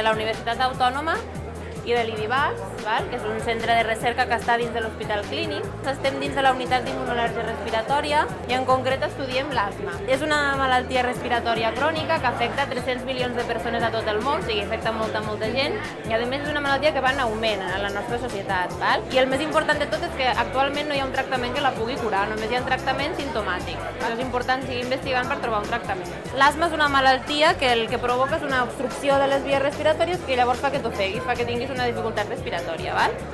de la Universitat Autònoma i de l'IDIVAS, que és un centre de recerca que està dins de l'Hospital Clínic. Estem dins de la unitat d'immunol·lèrgia respiratòria i en concret estudiem l'asma. És una malaltia respiratòria crònica que afecta 300 milions de persones a tot el món, o sigui, afecta molta gent, i a més és una malaltia que va en augment a la nostra societat. I el més important de tot és que actualment no hi ha un tractament que la pugui curar, només hi ha tractaments simptomàtics. És important seguir investigant per trobar un tractament. L'asma és una malaltia que el que provoca és una obstrucció de les vies respiratòries que llavors fa que t'ofeguis, fa que tinguis una dificultat respiratòria.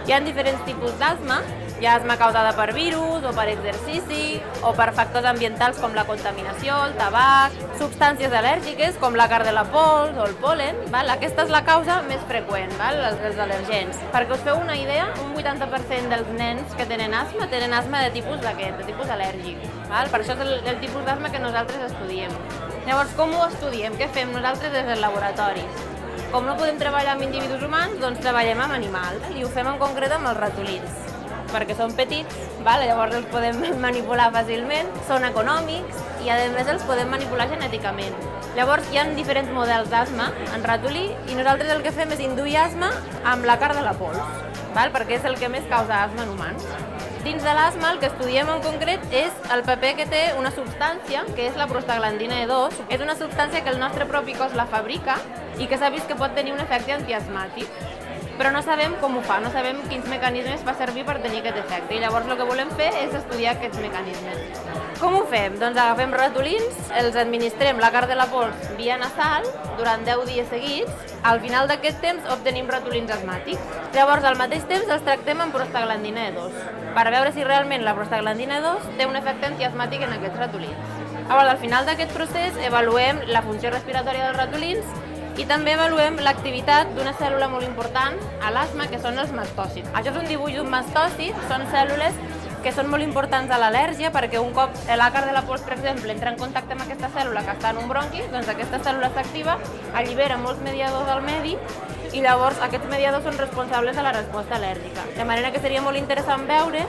Hi ha diferents tipus d'asma. Hi ha asma causada per virus o per exercici o per factors ambientals com la contaminació, el tabac, substàncies al·lèrgiques com la carn de la pols o el pol·len. Aquesta és la causa més freqüent, els al·lèrgens. Perquè us feu una idea, un 80% dels nens que tenen asma de tipus d'aquest, de tipus al·lèrgic. Per això és el tipus d'asma que nosaltres estudiem. Llavors, com ho estudiem? Què fem nosaltres des del laboratori? Com no podem treballar amb individus humans, doncs treballem amb animals i ho fem en concret amb els ratolins, perquè són petits, llavors els podem manipular fàcilment, són econòmics i a més els podem manipular genèticament. Llavors hi ha diferents models d'asma en ratolí i nosaltres el que fem és induir asma amb la carn de la pols, perquè és el que més causa asma en humans. Dins de l'asma el que estudiem en concret és el paper que té una substància que és la prostaglandina E2. És una substància que el nostre propi cos la fabrica i que s'ha vist que pot tenir un efecte antiasmàtic, però no sabem com ho fa, no sabem quins mecanismes fa servir per tenir aquest efecte i llavors el que volem fer és estudiar aquests mecanismes. Com ho fem? Doncs agafem ratolins, els administrem la carn de la pols via nasal durant 10 dies seguits. Al final d'aquest temps obtenim ratolins asmàtics. Llavors al mateix temps els tractem amb prostaglandina E2 per veure si realment la prostaglandina E2 té un efecte antiasmàtic en aquests ratolins. Llavors al final d'aquest procés avaluem la funció respiratòria dels ratolins i també avaluem l'activitat d'una cèl·lula molt important a l'asma, que són els mastòcits. Això és un dibuix d'un mastòcit, són cèl·lules que són molt importants a l'al·lèrgia perquè un cop l'àcar de la pols, per exemple, entra en contacte amb aquesta cèl·lula que està en un bronqui, doncs aquesta cèl·lula s'activa, allibera molts mediadors al medi i llavors aquests mediadors són responsables de la resposta al·lèrgica. De manera que seria molt interessant veure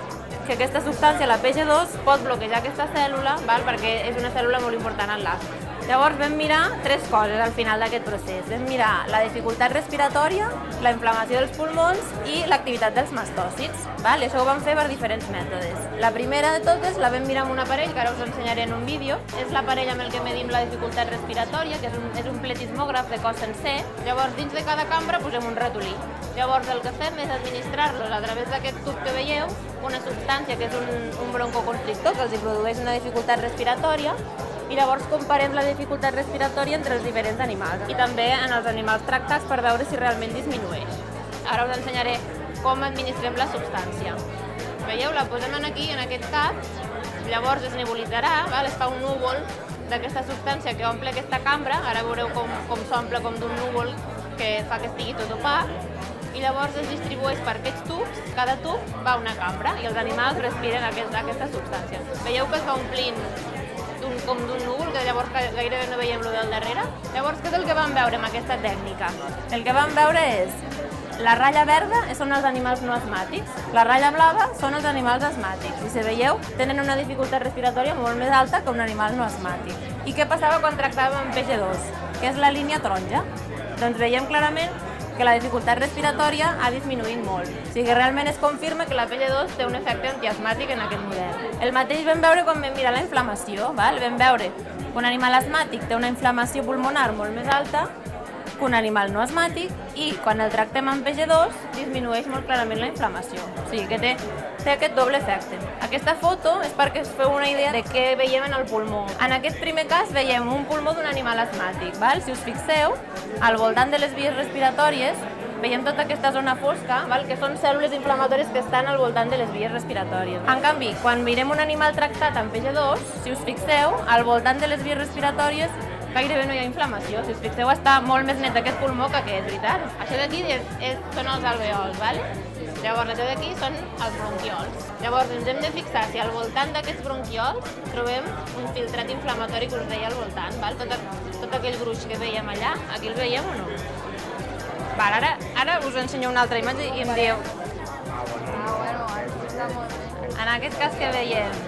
que aquesta substància, la PG2, pot bloquejar aquesta cèl·lula perquè és una cèl·lula molt important en l'asma. Llavors vam mirar 3 coses al final d'aquest procés. Vam mirar la dificultat respiratòria, la inflamació dels pulmons i l'activitat dels mastòcits. Això ho vam fer per diferents mètodes. La primera de totes la vam mirar amb un aparell, que ara us ensenyaré en un vídeo. És l'aparell amb el que medim la dificultat respiratòria, que és un pletismògraf de cos sencer. Llavors dins de cada cambra posem un ratolí. Llavors el que fem és administrar-los a través d'aquest tub que veieu una substància que és un broncoconstrictor que els produeix una dificultat respiratòria i llavors comparem la dificultat respiratòria entre els diferents animals i també en els animals tractats per veure si realment disminueix. Ara us ensenyaré com administrem la substància. Veieu? La posem aquí, en aquest cap, llavors es nebulitzarà, es fa un núvol d'aquesta substància que omple aquesta cambra, ara veureu com s'omple com d'un núvol que fa que estigui tot opac, i llavors es distribueix per aquests tubs, cada tub va a una cambra i els animals respiren aquesta substància. Veieu que es va omplint com d'un núvol, que llavors gairebé no veiem el del darrere. Llavors, què és el que vam veure amb aquesta tècnica? El que vam veure és la ratlla verda són els animals no asmàtics, la ratlla blava són els animals asmàtics. I si veieu, tenen una dificultat respiratòria molt més alta que un animal no asmàtic. I què passava quan tractàvem amb PG2, que és la línia taronja? Doncs veiem clarament que la dificultat respiratòria ha disminuït molt. O sigui, realment es confirma que la PG2 té un efecte antiasmàtic en aquest model. El mateix vam veure quan vam mirar la inflamació. Vam veure que un animal asmàtic té una inflamació pulmonar molt més alta que un animal no asmàtic i quan el tractem amb PG2 disminueix molt clarament la inflamació. O sigui que té aquest doble efecte. Aquesta foto és perquè us feu una idea de què veiem en el pulmó. En aquest primer cas veiem un pulmó d'un animal asmàtic. Si us fixeu, al voltant de les vies respiratòries veiem tota aquesta zona fosca, que són cèl·lules inflamatòries que estan al voltant de les vies respiratòries. En canvi, quan mirem un animal tractat amb PG2, si us fixeu, al voltant de les vies respiratòries gairebé no hi ha inflamació. Si us fixeu, està molt més net aquest pulmó que aquest, veritat? Això d'aquí són els alveols, llavors això d'aquí són els bronquiols. Llavors ens hem de fixar si al voltant d'aquests bronquiols trobem un filtrat inflamatori que us deia al voltant, tot aquell gruix que veiem allà, aquí el veiem o no? Ara us ensenyo una altra imatge i em dieu... En aquest cas que veiem,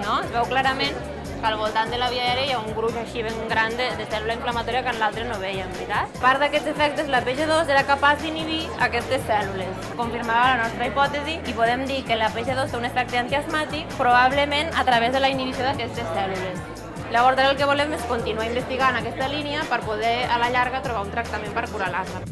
no? Es veu clarament que que al voltant de la via aèria hi ha un gruix així ben gran de cèl·lula inflamatòria que en l'altre no veiem, veritat? Part d'aquests efectes, la PG2 era capaç d'inhibir aquestes cèl·lules. Confirmava la nostra hipòtesi i podem dir que la PG2 té un efecte antiasmàtic probablement a través de la inhibició d'aquestes cèl·lules. Llavors, el que volem és continuar investigant aquesta línia per poder, a la llarga, trobar un tractament per curar l'asma.